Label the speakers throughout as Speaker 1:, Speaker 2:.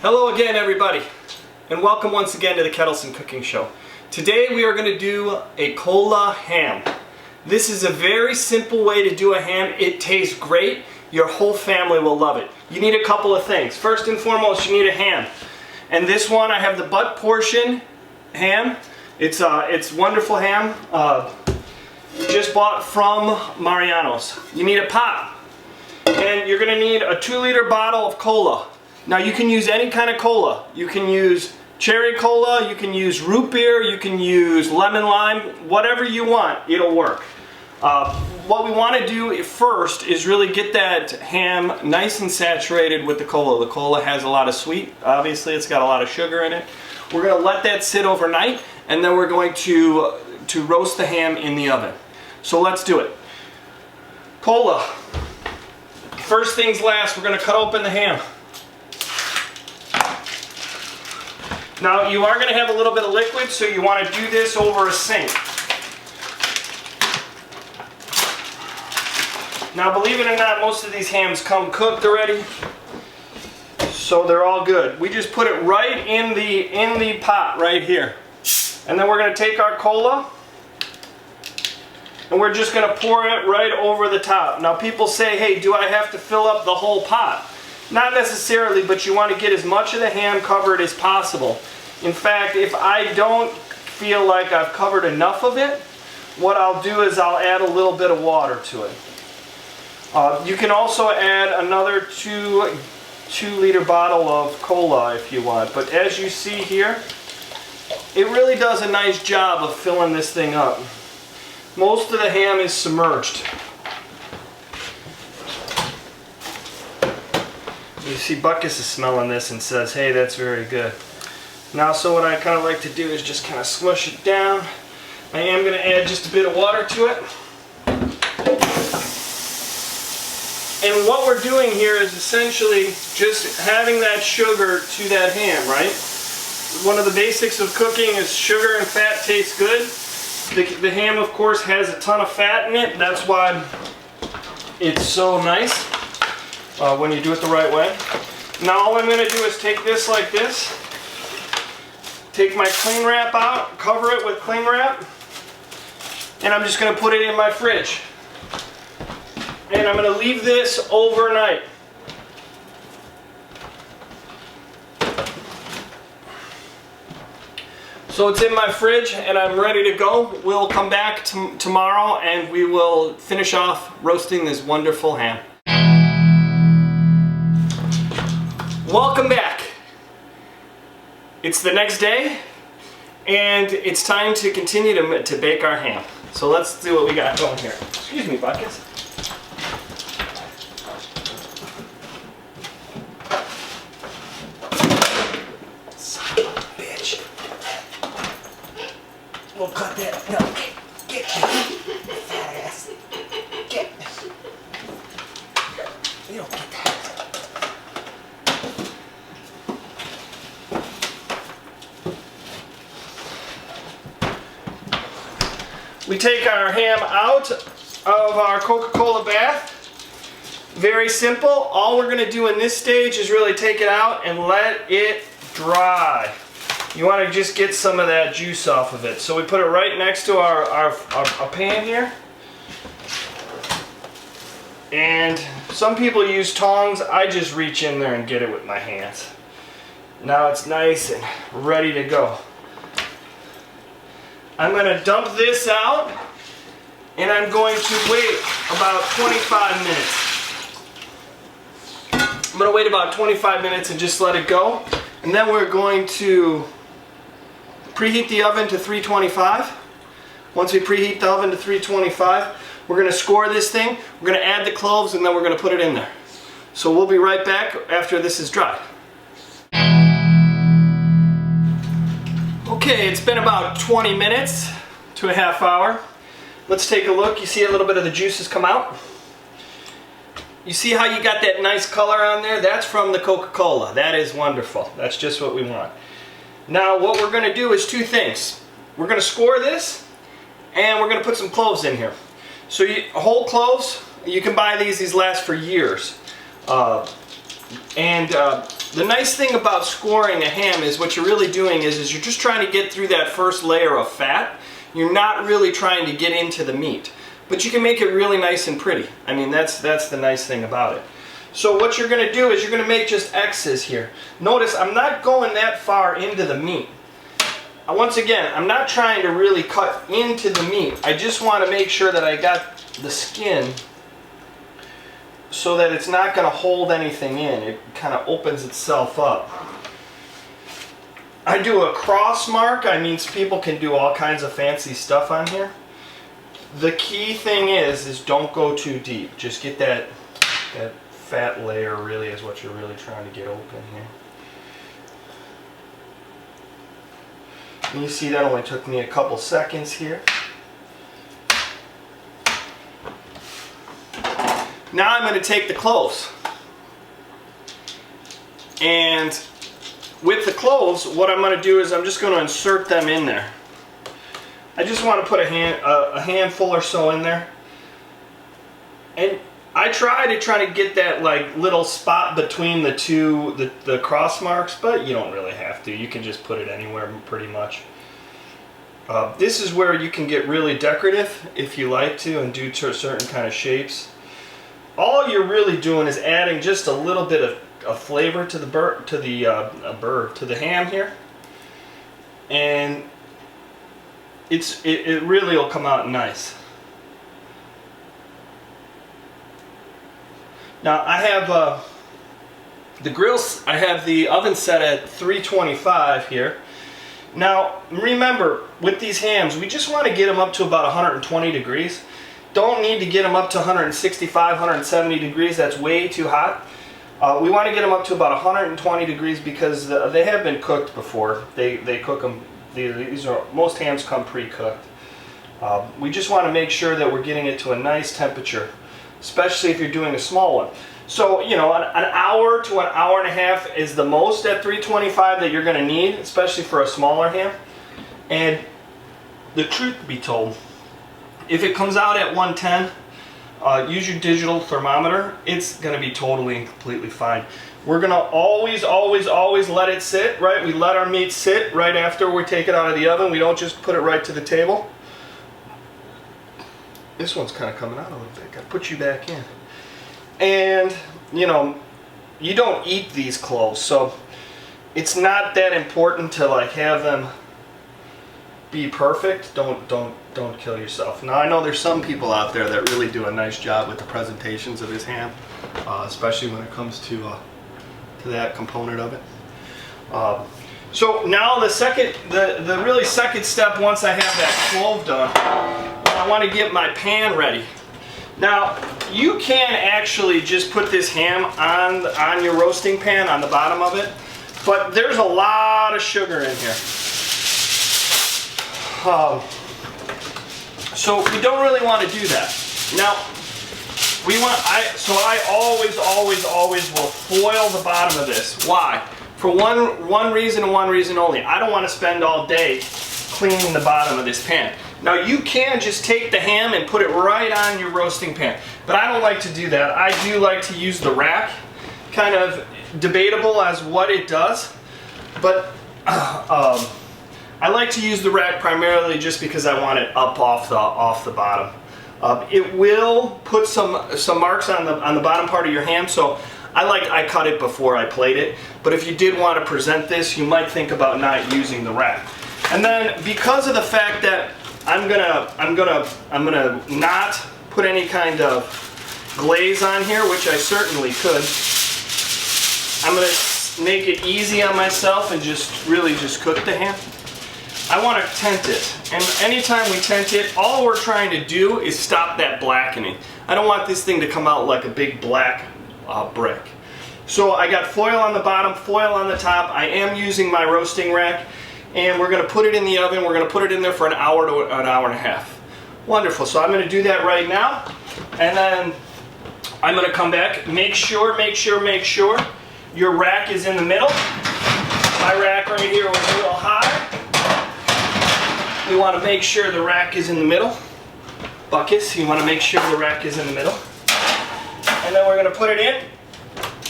Speaker 1: Hello again, everybody, and welcome once again to the Kettleson Cooking Show. Today we are going to do a cola ham. This is a very simple way to do a ham. It tastes great. Your whole family will love it. You need a couple of things. First and foremost, you need a ham. And this one, I have the butt portion ham. It's wonderful ham. Just bought from Mariano's. You need a pot. And you're going to need a 2-liter bottle of cola. Now you can use any kind of cola. You can use cherry cola, you can use root beer, you can use lemon lime, whatever you want, it'll work. What we want to do first is really get that ham nice and saturated with the cola. The cola has a lot of sweet, obviously it's got a lot of sugar in it. We're going to let that sit overnight and then we're going to roast the ham in the oven. So let's do it. Cola. First things last, we're going to cut open the ham. Now you are going to have a little bit of liquid, so you want to do this over a sink. Now believe it or not, most of these hams come cooked already, so they're all good. We just put it right in the pot right here. And then we're going to take our cola and we're just going to pour it right over the top. Now people say, hey, do I have to fill up the whole pot? Not necessarily, but you want to get as much of the ham covered as possible. In fact, if I don't feel like I've covered enough of it, what I'll do is I'll add a little bit of water to it. You can also add another 2-liter bottle of cola if you want. But as you see here, it really does a nice job of filling this thing up. Most of the ham is submerged. You see Buckus is smelling this and says, hey, that's very good. Now, so what I kind of like to do is just kind of smush it down. I am going to add just a bit of water to it. And what we're doing here is essentially just having that sugar to that ham, right? One of the basics of cooking is sugar and fat taste good. The ham, of course, has a ton of fat in it. That's why it's so nice when you do it the right way. Now all I'm going to do is take this like this. Take my cling wrap out, cover it with cling wrap, and I'm just going to put it in my fridge. And I'm going to leave this overnight. So it's in my fridge and I'm ready to go. We'll come back tomorrow and we will finish off roasting this wonderful ham. Welcome back. It's the next day, and it's time to continue to bake our ham. So let's do what we got going here. Excuse me, Buckets. Son of a bitch. We'll cut that. No, get fat ass. Get. You don't get that. We take our ham out of our Coca-Cola bath. Very simple. All we're going to do in this stage is really take it out and let it dry. You want to just get some of that juice off of it. So we put it right next to our pan here. And some people use tongs. I just reach in there and get it with my hands. Now it's nice and ready to go. I'm going to dump this out and I'm going to wait about 25 minutes. I'm going to wait about 25 minutes and just let it go. And then we're going to preheat the oven to 325. Once we preheat the oven to 325, we're going to score this thing. We're going to add the cloves and then we're going to put it in there. So we'll be right back after this is dry. Okay, it's been about 20 minutes to a half hour. Let's take a look. You see a little bit of the juices come out? You see how you got that nice color on there? That's from the Coca-Cola. That is wonderful. That's just what we want. Now what we're going to do is two things. We're going to score this and we're going to put some cloves in here. So whole cloves, you can buy these last for years. The nice thing about scoring a ham is what you're really doing is you're just trying to get through that first layer of fat. You're not really trying to get into the meat. But you can make it really nice and pretty. I mean, that's the nice thing about it. So what you're going to do is you're going to make just X's here. Notice I'm not going that far into the meat. Once again, I'm not trying to really cut into the meat. I just want to make sure that I got the skin so that it's not going to hold anything in. It kind of opens itself up. I do a cross mark. I mean, people can do all kinds of fancy stuff on here. The key thing is don't go too deep. Just get that fat layer really is what you're really trying to get open here. And you see that only took me a couple seconds here. Now I'm going to take the cloves. And with the cloves, what I'm going to do is I'm just going to insert them in there. I just want to put a handful or so in there. And I try to get that like little spot between the two, the cross marks, but you don't really have to. You can just put it anywhere pretty much. This is where you can get really decorative if you like to and do certain kind of shapes. All you're really doing is adding just a little bit of flavor to the ham here, and it really will come out nice. Now I have the grills. I have the oven set at 325 here. Now remember, with these hams, we just want to get them up to about 120 degrees. Don't need to get them up to 165, 170 degrees. That's way too hot. We want to get them up to about 120 degrees because they have been cooked before. They cook them. Most hams come pre-cooked. We just want to make sure that we're getting it to a nice temperature, especially if you're doing a small one. So, you know, an hour to an hour and a half is the most at 325 that you're going to need, especially for a smaller ham. And the truth be told, if it comes out at 110, use your digital thermometer. It's going to be totally and completely fine. We're going to always let it sit, right? We let our meat sit right after we take it out of the oven. We don't just put it right to the table. This one's kind of coming out a little bit. Got to put you back in. And, you know, you don't eat these cloves, so it's not that important to like have them be perfect. Don't kill yourself. Now I know there's some people out there that really do a nice job with the presentations of his ham, especially when it comes to that component of it. So now the really second step, once I have that clove done, I want to get my pan ready. Now you can actually just put this ham on your roasting pan on the bottom of it, but there's a lot of sugar in here. So we don't really want to do that. Now, I always will foil the bottom of this. Why? For one reason and one reason only. I don't want to spend all day cleaning the bottom of this pan. Now you can just take the ham and put it right on your roasting pan, but I don't like to do that. I do like to use the rack. Kind of debatable as what it does, but I like to use the rack primarily just because I want it up off the bottom. It will put some marks on the bottom part of your ham, so I cut it before I plate it. But if you did want to present this, you might think about not using the rack. And then because of the fact that I'm gonna not put any kind of glaze on here, which I certainly could. I'm gonna make it easy on myself and just really cook the ham. I want to tent it, and anytime we tent it, all we're trying to do is stop that blackening. I don't want this thing to come out like a big black brick. So I got foil on the bottom, foil on the top. I am using my roasting rack, and we're going to put it in the oven. We're going to put it in there for an hour to an hour and a half. Wonderful. So I'm going to do that right now, and then I'm going to come back. Make sure your rack is in the middle. My rack right here was a little high. We want to make sure the rack is in the middle. Buckets, you want to make sure the rack is in the middle. And then we're going to put it in.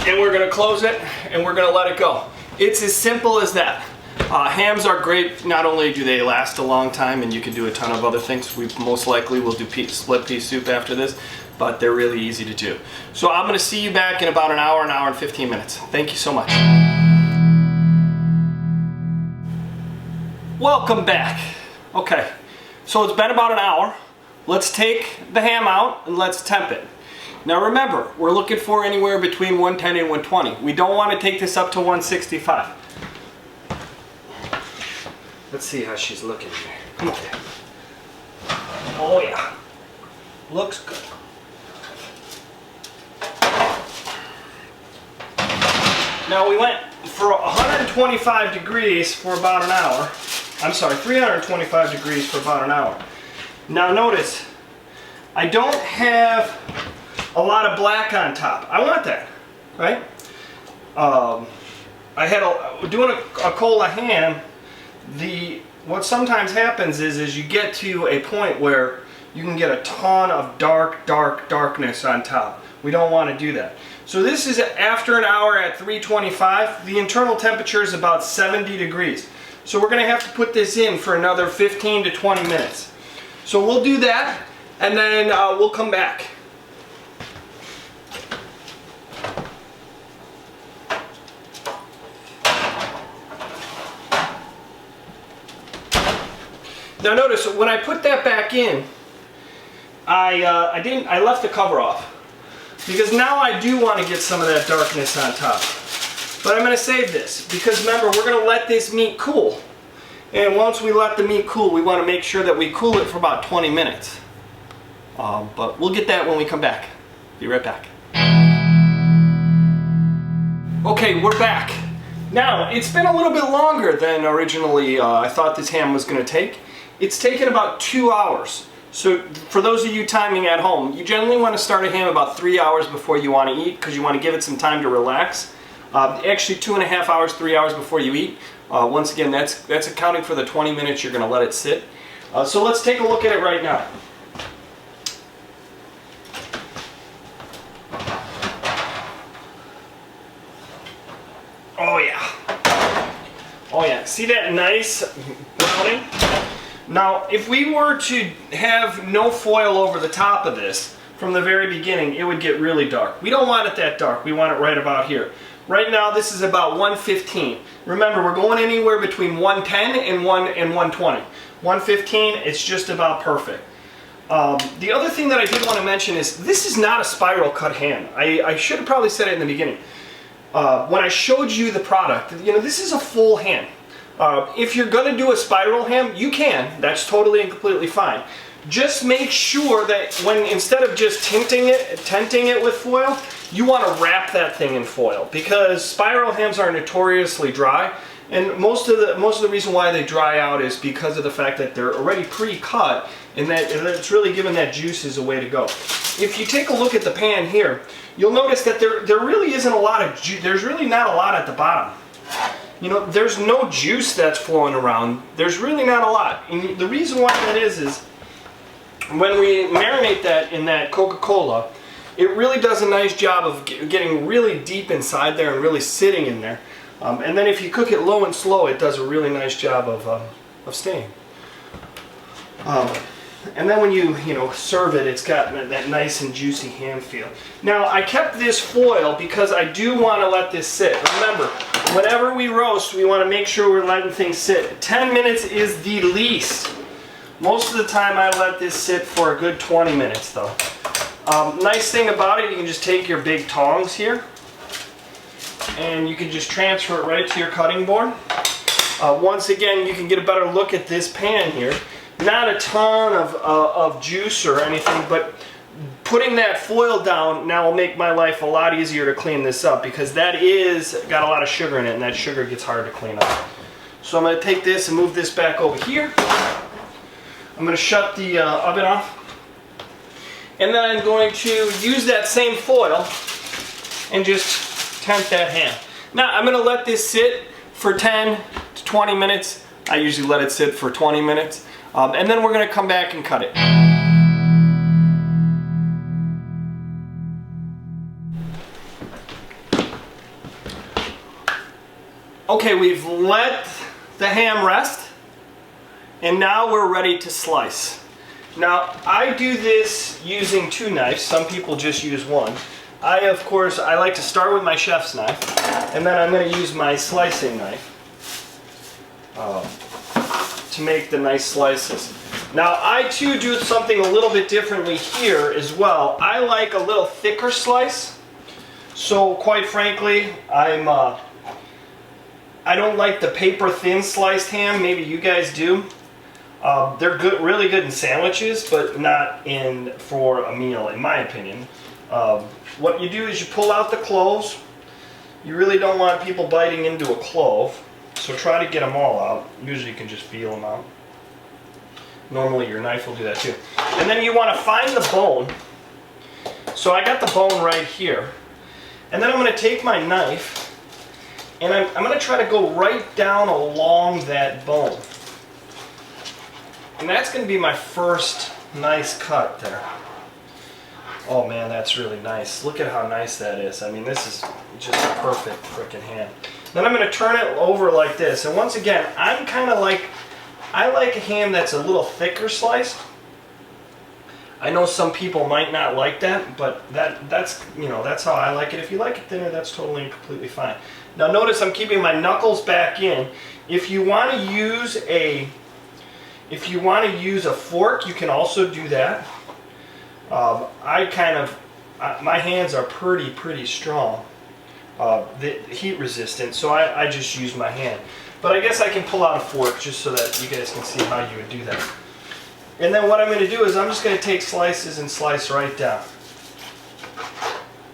Speaker 1: and we're gonna close it and we're gonna let it go. It's as simple as that. Hams are great. Not only do they last a long time and you can do a ton of other things. We most likely will do split pea soup after this, but they're really easy to do. So I'm gonna see you back in about an hour and 15 minutes. Thank you so much. Welcome back. Okay, so it's been about an hour. Let's take the ham out and let's temp it. Now remember, we're looking for anywhere between 110 and 120. We don't want to take this up to 165. Let's see how she's looking here. Come on. Oh yeah, looks good. Now we went for 125 degrees for about an hour. I'm sorry, 325 degrees for about an hour. Now notice, I don't have a lot of black on top. I want that, right? Doing a cola ham, what sometimes happens is you get to a point where you can get a ton of darkness on top. We don't want to do that. So this is after an hour at 325. The internal temperature is about 70 degrees. So we're going to have to put this in for another 15 to 20 minutes. So we'll do that and then we'll come back. Now notice when I put that back in, I left the cover off because now I do want to get some of that darkness on top. But I'm going to save this because remember, we're going to let this meat cool. And once we let the meat cool, we want to make sure that we cool it for about 20 minutes. But we'll get that when we come back. Be right back. Okay, we're back. Now, it's been a little bit longer than originally I thought this ham was going to take. It's taken about 2 hours. So for those of you timing at home, you generally want to start a ham about 3 hours before you want to eat because you want to give it some time to relax. Actually 2.5 hours, 3 hours before you eat. Once again, that's accounting for the 20 minutes you're going to let it sit. So let's take a look at it right now. Oh yeah. Oh yeah. See that nice browning? Now, if we were to have no foil over the top of this from the very beginning, it would get really dark. We don't want it that dark. We want it right about here. Right now, this is about 115. Remember, we're going anywhere between 110 and 120. 115, it's just about perfect. The other thing that I did want to mention is this is not a spiral cut ham. I should have probably said it in the beginning. When I showed you the product, this is a full ham. If you're going to do a spiral ham, you can. That's totally and completely fine. Just make sure that instead of just tenting it with foil, you want to wrap that thing in foil because spiral hams are notoriously dry, and most of the reason why they dry out is because of the fact that they're already pre-cut and that it's really giving that juices a way to go. If you take a look at the pan here, you'll notice that there really isn't a lot of there's really not a lot at the bottom. There's no juice that's flowing around. There's really not a lot. And the reason why that is when we marinate that in that Coca-Cola, it really does a nice job of getting really deep inside there and really sitting in there. And then if you cook it low and slow, it does a really nice job of staying. And then when you serve it, it's got that nice and juicy ham feel. Now I kept this foil because I do want to let this sit. Remember, whenever we roast, we want to make sure we're letting things sit. 10 minutes is the least. Most of the time I let this sit for a good 20 minutes though. Nice thing about it, you can just take your big tongs here and you can just transfer it right to your cutting board. Once again, you can get a better look at this pan here. Not a ton of juice or anything, but putting that foil down now will make my life a lot easier to clean this up because that got a lot of sugar in it and that sugar gets hard to clean up. So I'm going to take this and move this back over here. I'm going to shut the oven off. And then I'm going to use that same foil and just tent that ham. Now I'm going to let this sit for 10 to 20 minutes. I usually let it sit for 20 minutes. And then we're going to come back and cut it. Okay, we've let the ham rest, and now we're ready to slice. Now, I do this using 2 knives. Some people just use 1. Of course, I like to start with my chef's knife, and then I'm going to use my slicing knife to make the nice slices. Now, I too do something a little bit differently here as well. I like a little thicker slice. So, quite frankly, I don't like the paper thin sliced ham. Maybe you guys do. They're good, really good in sandwiches, but not for a meal, in my opinion. What you do is you pull out the cloves. You really don't want people biting into a clove, so try to get them all out. Usually you can just feel them out. Normally your knife will do that too. And then you want to find the bone. So I got the bone right here. And then I'm going to take my knife and I'm going to try to go right down along that bone. And that's going to be my first nice cut there. Oh man, that's really nice. Look at how nice that is. I mean, this is just a perfect freaking ham. Then I'm going to turn it over like this. And once again, I'm kind of like, I like a ham that's a little thicker sliced. I know some people might not like that, but that's how I like it. If you like it thinner, that's totally and completely fine. Now notice I'm keeping my knuckles back in. If you want to use a fork, you can also do that. My hands are pretty strong, heat resistant, so I just use my hand. But I guess I can pull out a fork just so that you guys can see how you would do that. And then what I'm going to do is I'm just going to take slices and slice right down.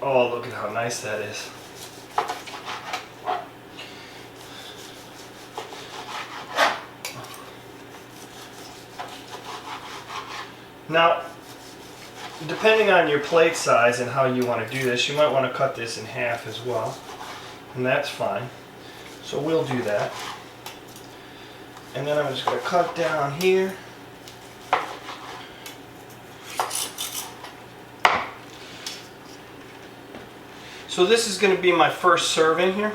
Speaker 1: Oh, look at how nice that is. Now, depending on your plate size and how you want to do this, you might want to cut this in half as well. And that's fine. So we'll do that. And then I'm just going to cut down here. So this is going to be my first serving here.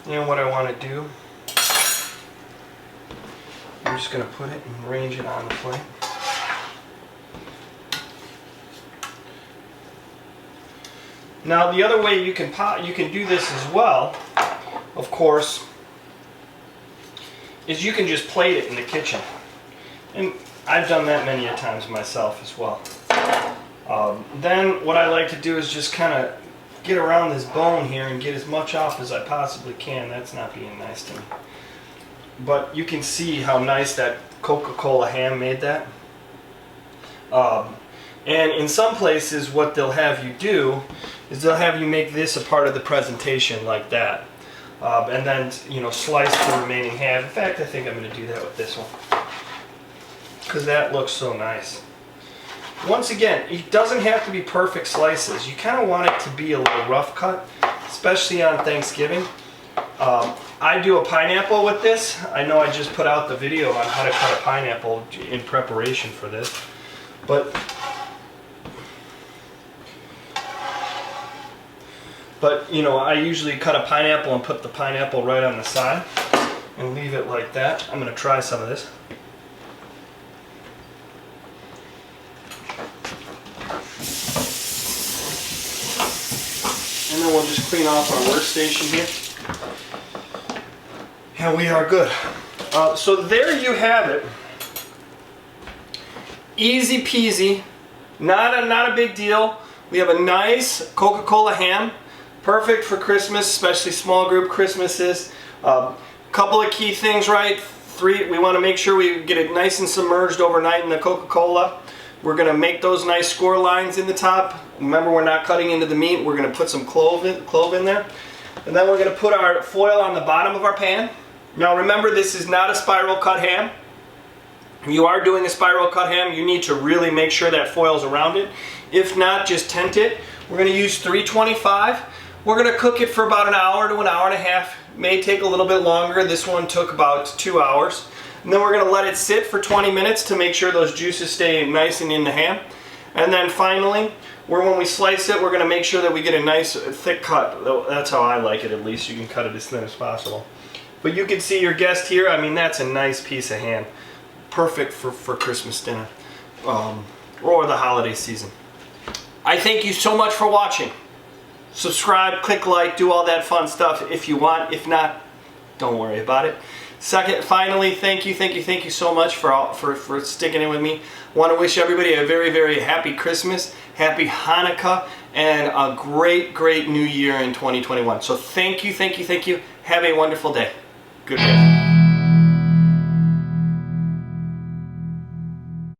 Speaker 1: And what I want to do, I'm just going to put it and arrange it on the plate. Now the other way you can do this as well, of course, is you can just plate it in the kitchen. And I've done that many a times myself as well. Then what I like to do is just kind of get around this bone here and get as much off as I possibly can. That's not being nice to me. But you can see how nice that Coca-Cola ham made that. And in some places what they'll have you do is they'll have you make this a part of the presentation like that. And then, slice the remaining ham. In fact, I think I'm going to do that with this one, because that looks so nice. Once again, it doesn't have to be perfect slices. You kind of want it to be a little rough cut, especially on Thanksgiving. I do a pineapple with this. I know I just put out the video on how to cut a pineapple in preparation for this. But I usually cut a pineapple and put the pineapple right on the side and leave it like that. I'm going to try some of this. And then we'll just clean off our workstation here. And we are good. So there you have it. Easy peasy. Not a big deal. We have a nice Coca-Cola ham. Perfect for Christmas, especially small group Christmases. Couple of key things, right? 3, we want to make sure we get it nice and submerged overnight in the Coca-Cola. We're going to make those nice score lines in the top. Remember, we're not cutting into the meat. We're going to put some clove in there. And then we're going to put our foil on the bottom of our pan. Now remember, this is not a spiral cut ham. If you are doing a spiral cut ham, you need to really make sure that foil's around it. If not, just tent it. We're going to use 325. We're going to cook it for about an hour to an hour and a half. May take a little bit longer. This one took about 2 hours. And then we're going to let it sit for 20 minutes to make sure those juices stay nice and in the ham. And then finally, when we slice it, we're going to make sure that we get a nice thick cut. That's how I like it, at least. You can cut it as thin as possible. But you can see your guest here. I mean, that's a nice piece of ham. Perfect for Christmas dinner or the holiday season. I thank you so much for watching. Subscribe, click like, do all that fun stuff if you want. If not, don't worry about it. Finally, thank you so much for sticking in with me. Want to wish everybody a very, very happy Christmas, happy Hanukkah, and a great, great new year in 2021. So thank you. Have a wonderful day. Good day.